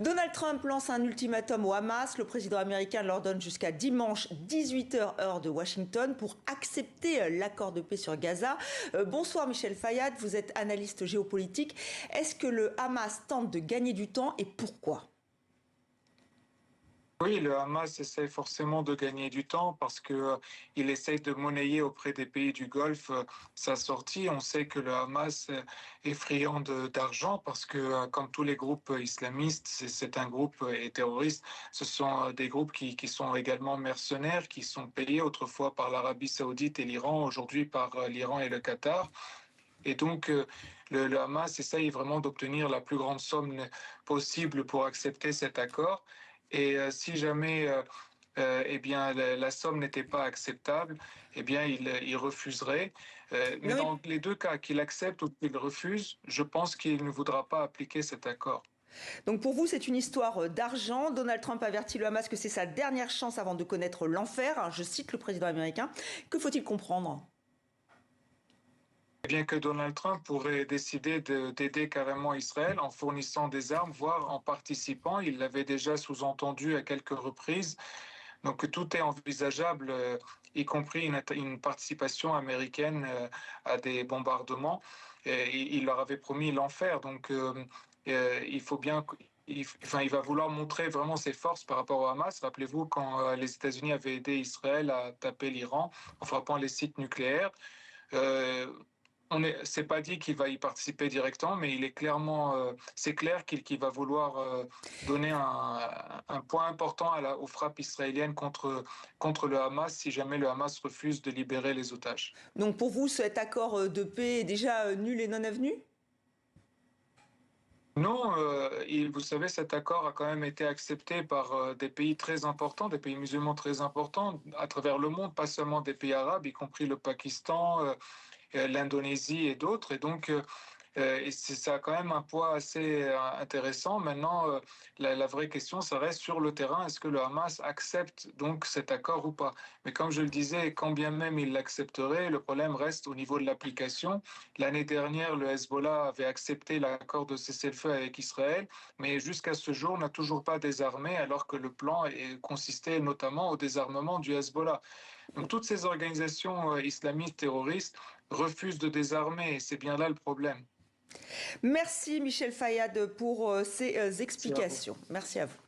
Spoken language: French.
Donald Trump lance un ultimatum au Hamas. Le président américain leur donne jusqu'à dimanche 18h heure de Washington pour accepter l'accord de paix sur Gaza. Bonsoir Michel Fayad, vous êtes analyste géopolitique. Est-ce que le Hamas tente de gagner du temps et pourquoi ? Oui, le Hamas essaie forcément de gagner du temps parce que il essaie de monnayer auprès des pays du Golfe sa sortie. On sait que le Hamas est friand d'argent parce que, comme tous les groupes islamistes, c'est un groupe terroriste. Ce sont des groupes qui sont également mercenaires, qui sont payés autrefois par l'Arabie Saoudite et l'Iran, aujourd'hui par l'Iran et le Qatar. Et donc, le Hamas essaye vraiment d'obtenir la plus grande somme possible pour accepter cet accord. Et si jamais eh bien, la somme n'était pas acceptable, eh bien, il refuserait. Mais Non, mais dans les deux cas, qu'il accepte ou qu'il refuse, je pense qu'il ne voudra pas appliquer cet accord. donc pour vous, c'est une histoire d'argent. Donald Trump avertit le Hamas que c'est sa dernière chance avant de connaître l'enfer. Je cite le président américain. Que faut-il comprendre ? Eh bien que Donald Trump pourrait décider d'aider carrément Israël en fournissant des armes, voire en participant. Il l'avait déjà sous-entendu à quelques reprises. Donc tout est envisageable, y compris une participation américaine à des bombardements. Et il leur avait promis l'enfer. Donc il faut bien... il va vouloir montrer vraiment ses forces par rapport au Hamas. Rappelez-vous quand les États-Unis avaient aidé Israël à taper l'Iran en frappant les sites nucléaires. Euh, c'est pas dit qu'il va y participer directement, mais il est clairement, c'est clair qu'il va vouloir donner un point important aux frappes israéliennes contre le Hamas si jamais le Hamas refuse de libérer les otages. Donc pour vous, cet accord de paix est déjà nul et non avenu ? Non, vous savez, cet accord a quand même été accepté par des pays très importants, des pays musulmans très importants à travers le monde, pas seulement des pays arabes, y compris le Pakistan, l'Indonésie et d'autres. Et donc, ça a quand même un poids assez intéressant. Maintenant, la vraie question, ça reste sur le terrain. Est-ce que le Hamas accepte donc cet accord ou pas? Mais comme je le disais, quand bien même il l'accepterait, le problème reste au niveau de l'application. L'année dernière, le Hezbollah avait accepté l'accord de cessez-le-feu avec Israël, mais jusqu'à ce jour n'a toujours pas désarmé, alors que le plan consistait notamment au désarmement du Hezbollah. Donc toutes ces organisations islamistes terroristes refusent de désarmer, et c'est bien là le problème. Merci Michel Fayad pour ces C'est à vous. explications. Merci à vous.